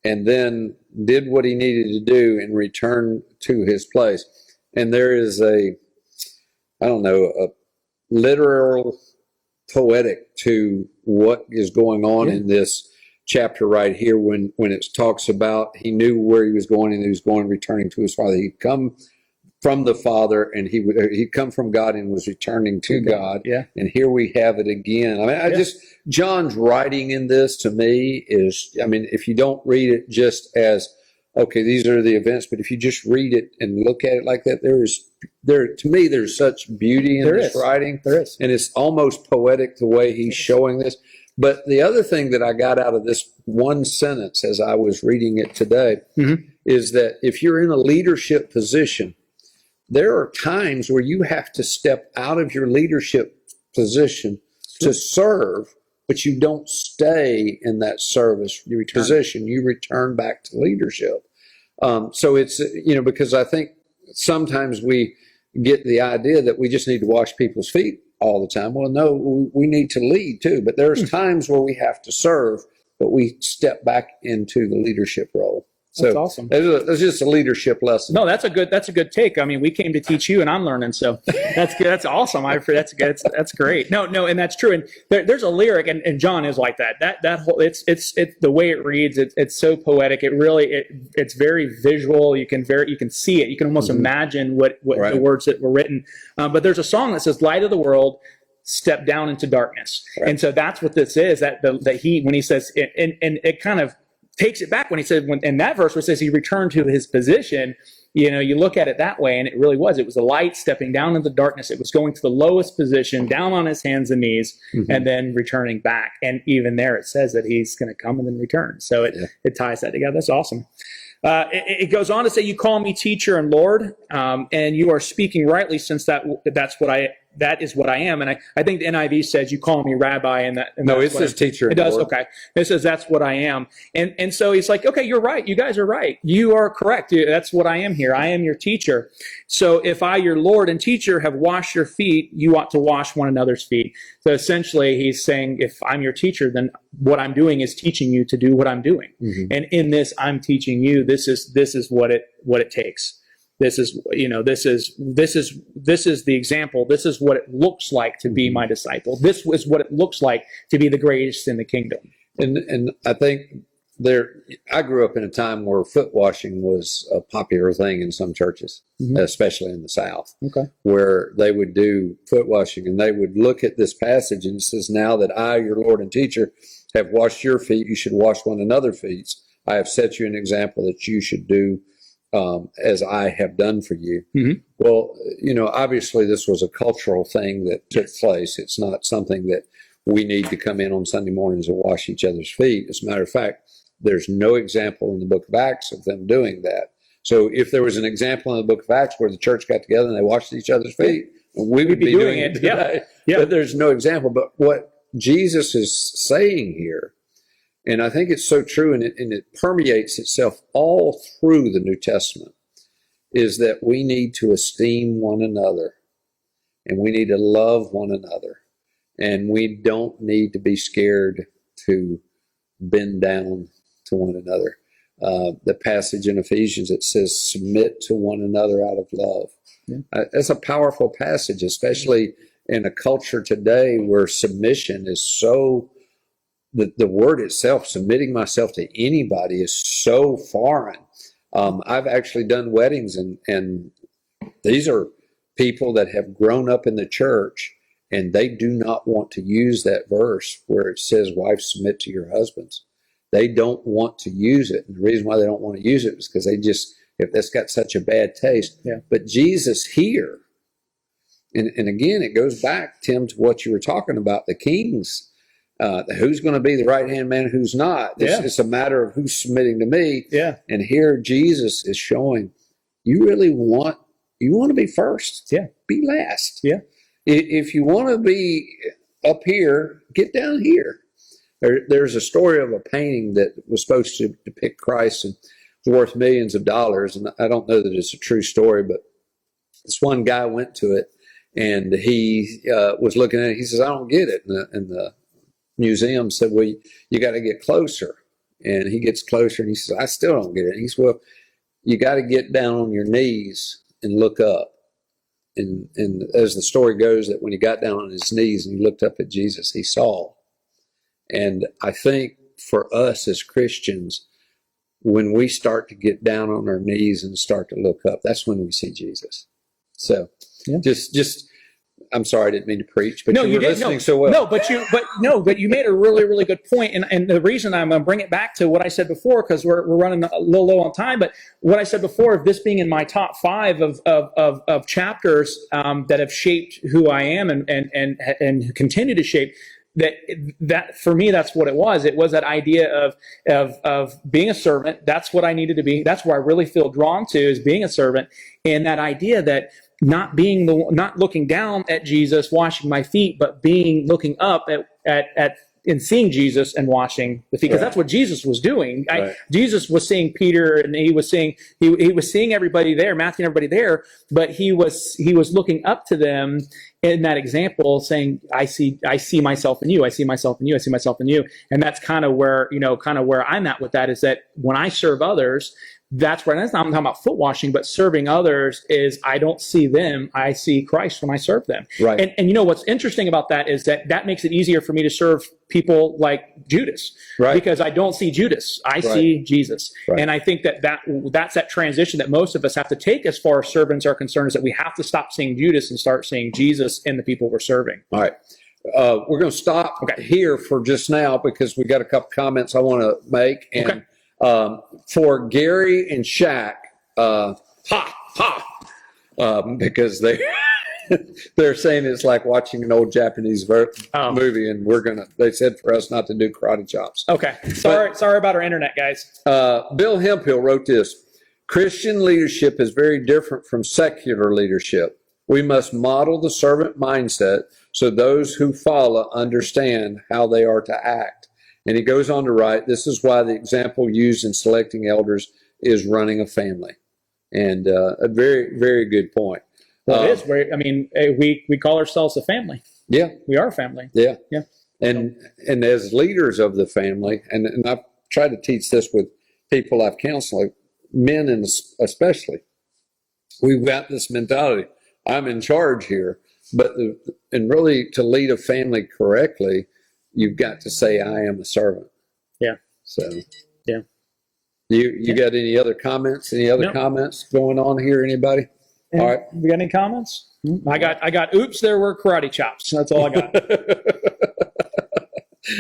and then did what he needed to do and returned to his place. And there is a literal poetic to what is going on in this chapter right here when it talks about he knew where he was going and he was going returning to his Father. He'd come from the Father and he'd come from God and was returning to God. Yeah. And here we have it again. I mean, John's writing in this to me is, if you don't read it just as, okay, these are the events, but if you just read it and look at it like that, to me, there's such beauty in this writing. There is. And it's almost poetic the way he's showing this. But the other thing that I got out of this one sentence as I was reading it today is that if you're in a leadership position, there are times where you have to step out of your leadership position to serve, but you don't stay in that service position. You return back to leadership. So it's, because I think sometimes we get the idea that we just need to wash people's feet all the time. Well, no, we need to lead too, but there's times where we have to serve, but we step back into the leadership role. So that's awesome. That's just a leadership lesson. No, that's a good take. We came to teach you, and I'm learning. So that's good. That's awesome. That's good. That's great. No, and that's true. And there's a lyric, and John is like that. That whole it's the way it reads. It's so poetic. It's very visual. You can see it. You can almost imagine what the words that were written. But there's a song that says, "Light of the world, step down into darkness." Right. And so that's what this is. That when he says, and it kind of takes it back when he said, in that verse where it says he returned to his position, you look at it that way, and it really was. It was the light stepping down into darkness. It was going to the lowest position, down on his hands and knees, and then returning back. And even there it says that he's going to come and then return. So it ties that together. That's awesome. It goes on to say, you call me teacher and Lord, and you are speaking rightly, since that's what I that is what I am. And I think the NIV says, you call me rabbi, and that. And No, it says teacher. It does. Lord. Okay. It says that's what I am. And so he's like, okay, you're right. You guys are right. You are correct. That's what I am here. I am your teacher. So if I, your Lord and teacher, have washed your feet, you ought to wash one another's feet. So essentially he's saying, if I'm your teacher, then what I'm doing is teaching you to do what I'm doing. Mm-hmm. And in this, I'm teaching you, this is what it takes. This is the example. This is what it looks like to be my disciple. This is what it looks like to be the greatest in the kingdom. And I think I grew up in a time where foot washing was a popular thing in some churches, mm-hmm. especially in the South, okay. where they would do foot washing, and they would look at this passage and it says, now that I, your Lord and teacher, have washed your feet, you should wash one another's feet. I have set you an example that you should do as I have done for you. Mm-hmm. Well, obviously this was a cultural thing that took place. It's not something that we need to come in on Sunday mornings and wash each other's feet. As a matter of fact, there's no example in the book of Acts of them doing that. So if there was an example in the book of Acts where the church got together and they washed each other's feet, we would be doing it today. Yeah. But there's no example. But what Jesus is saying here, and I think it's so true, and it permeates itself all through the New Testament, is that we need to esteem one another, and we need to love one another, and we don't need to be scared to bend down to one another. The passage in Ephesians, it says, submit to one another out of love. Yeah. That's a powerful passage, especially in a culture today where submission is so... The word itself, submitting myself to anybody, is so foreign. I've actually done weddings, and these are people that have grown up in the church, and they do not want to use that verse where it says, wives, submit to your husbands. They don't want to use it. And the reason why they don't want to use it is because if that's got such a bad taste. Yeah. But Jesus here, and again, it goes back, Tim, to what you were talking about, the kings. Who's going to be the right-hand man, who's not. It's a matter of who's submitting to me. Yeah. And here Jesus is showing, you really want to be first. Yeah. Be last. Yeah. If you want to be up here, get down here. There's a story of a painting that was supposed to depict Christ and was worth millions of dollars. And I don't know that it's a true story, but this one guy went to it and he was looking at it. He says, I don't get it. And the museum said, well, you got to get closer. And he gets closer and he says, I still don't get it. And he says, well, you got to get down on your knees and look up. And as the story goes, that when he got down on his knees and he looked up at Jesus, he saw. And I think for us as Christians, when we start to get down on our knees and start to look up, that's when we see Jesus. So just I'm sorry, I didn't mean to preach, but you were listening so well. But you made a really, really good point. And the reason I'm going to bring it back to what I said before, because we're running a little low on time, but what I said before of this being in my top 5 of chapters that have shaped who I am and continue to shape, that for me, that's what it was. It was that idea of being a servant. That's what I needed to be. That's where I really feel drawn to, is being a servant. And that idea that not looking down at Jesus washing my feet, but looking up at and seeing Jesus and washing the feet, because that's what Jesus was doing. Jesus was seeing Peter, and he was seeing everybody there, Matthew and everybody there, but he was looking up to them in that example, saying, I see myself in you, I see myself in you, I see myself in you. And that's kind of where I'm at with that, is that when I serve others, that's where, I'm talking about foot washing, but serving others is, I don't see them, I see Christ when I serve them. Right. And what's interesting about that is that makes it easier for me to serve people like Judas, right? Because I don't see Judas, I see Jesus. Right. And I think that's that transition that most of us have to take as far as servants are concerned, is that we have to stop seeing Judas and start seeing Jesus in the people we're serving. All right. We're going to stop here for just now, because we got a couple comments I want to make. And for Gary and Shaq, because they're saying it's like watching an old Japanese movie, and they said for us not to do karate chops. Okay. Sorry about our internet, guys. Bill Hemphill wrote this: Christian leadership is very different from secular leadership. We must model the servant mindset so those who follow understand how they are to act. And he goes on to write, this is why the example used in selecting elders is running a family. And a very, very good point. Well, it is very, I mean, we call ourselves a family. Yeah. We are a family. Yeah. Yeah. And as leaders of the family, and I've tried to teach this with people I've counseled, men and especially, we've got this mentality, I'm in charge here. And really to lead a family correctly, you've got to say, I am a servant. Yeah. So, yeah. You got any other comments? Any other comments going on here? Anybody? All right. We got any comments? I got, oops, there were karate chops. That's all I got.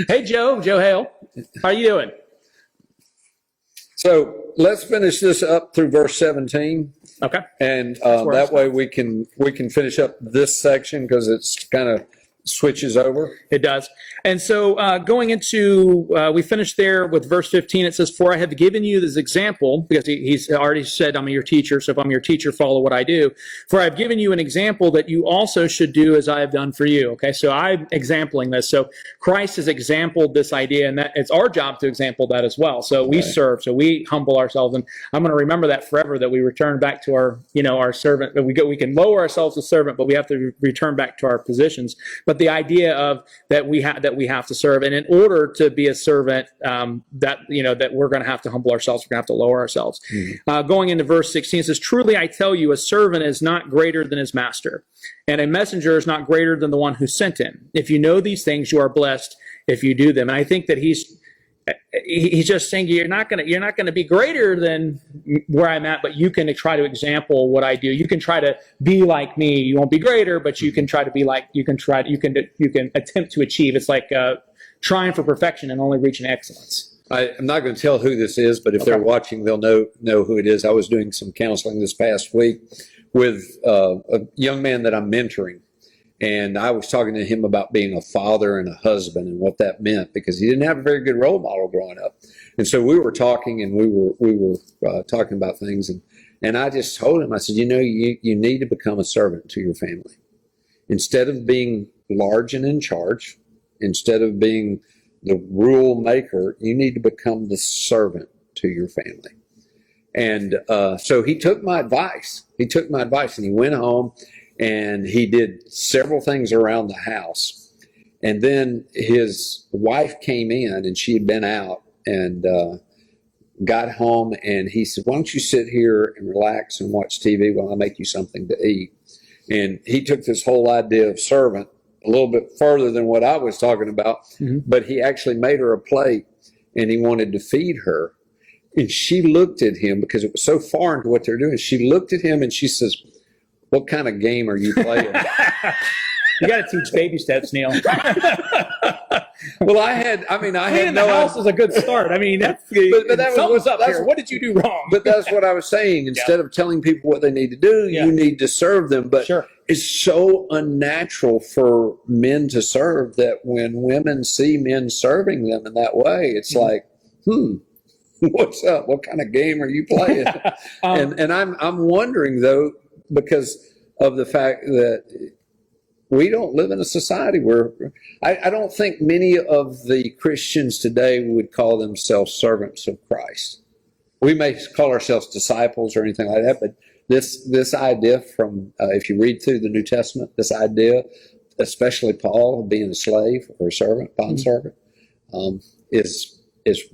Hey, Joe Hale. How you doing? So let's finish this up through verse 17. Okay. And that way we can finish up this section because it's kind of switches over. It does. And so going into, we finished there with verse 15. It says, for I have given you this example, because he's already said, I'm your teacher. So if I'm your teacher, follow what I do. For I've given you an example that you also should do as I have done for you. Okay. So I'm exampling this. So Christ has exampled this idea, and that it's our job to example that as well. So we serve, so we humble ourselves. And I'm going to remember that forever, that we return back to our, our servant, that we can lower ourselves as servant, but we have to return back to our positions. But the idea of that we have to serve, and in order to be a servant, that we're going to have to humble ourselves, we're going to have to lower ourselves. Mm-hmm. Going into verse 16, it says, "Truly I tell you, a servant is not greater than his master, and a messenger is not greater than the one who sent him. If you know these things, you are blessed if you do them." And I think that he's just saying you're not going to be greater than where I'm at, but you can try to example what I do. You can try to be like me. You won't be greater, but you can try to be like, you can attempt to achieve. It's like trying for perfection and only reaching excellence. I'm not going to tell who this is, but if they're watching, they'll know who it is. I was doing some counseling this past week with a young man that I'm mentoring. And I was talking to him about being a father and a husband and what that meant, because he didn't have a very good role model growing up. And so we were talking, and we were talking about things. And I just told him, I said, you need to become a servant to your family. Instead of being large and in charge, instead of being the rule maker, you need to become the servant to your family. And so he took my advice. And he went home. And he did several things around the house. And then his wife came in, and she had been out, and got home, and he said, why don't you sit here and relax and watch TV while I make you something to eat? And he took this whole idea of servant a little bit further than what I was talking about, but he actually made her a plate, and he wanted to feed her. And she looked at him, because it was so foreign to what they're doing. She looked at him and she says, what kind of game are you playing? You got to teach baby steps, Neal. Well, I had no house is a good start. I mean, but that was up here. What did you do wrong? But that's what I was saying. Instead of telling people what they need to do, you need to serve them. But it's so unnatural for men to serve that when women see men serving them in that way, it's like, what's up? What kind of game are you playing? And I'm wondering, though, because of the fact that we don't live in a society where I don't think many of the Christians today would call themselves servants of Christ. We may call ourselves disciples or anything like that, but this idea from, if you read through the New Testament, this idea, especially Paul, of being a slave or a servant, bondservant, is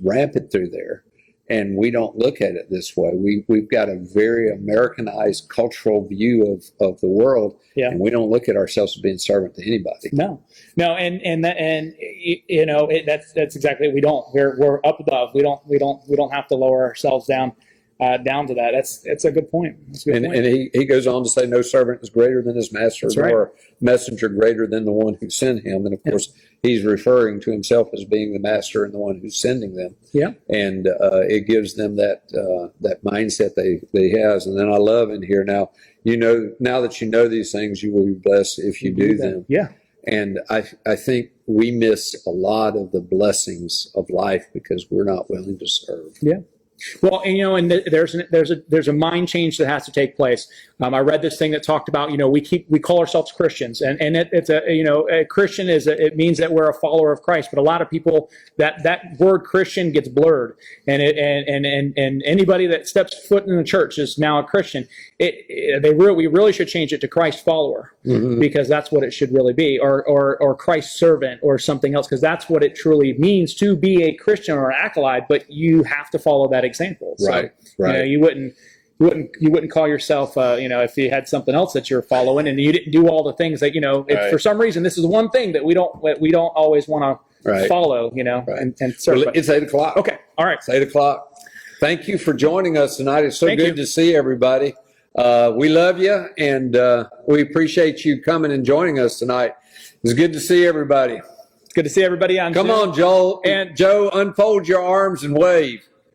rampant through there. And we don't look at it this way. We've got a very Americanized cultural view of the world, and we don't look at ourselves as being servant to anybody. No, that's exactly it. We don't. We're up above. We don't have to lower ourselves down to that. That's a good point. And he goes on to say, no servant is greater than his master, nor messenger greater than the one who sent him. And of course, he's referring to himself as being the master and the one who's sending them. Yeah. And it gives them that mindset they has. And then I love in here, now that you know these things, you will be blessed if you do them. Yeah. And I think we miss a lot of the blessings of life because we're not willing to serve. Yeah. Well, and, and there's a mind change that has to take place. I read this thing that talked about, we call ourselves Christians, and it's a Christian it means that we're a follower of Christ. But a lot of people, that word Christian gets blurred, and anybody that steps foot in the church is now a Christian. We really should change it to Christ follower, because that's what it should really be, or Christ servant or something else, because that's what it truly means to be a Christian or an acolyte. But you have to follow that example. So, right. You wouldn't call yourself, if you had something else that you're following and you didn't do all the things that, if for some reason this is one thing that we don't always want to follow, and serve. Well, it's 8:00. Okay. All right. It's 8:00. Thank you for joining us tonight. It's so good to see everybody. We love you, and we appreciate you coming and joining us tonight. It's good to see everybody. It's good to see everybody on Come Zoom. on, Joel. And Joe, unfold your arms and wave.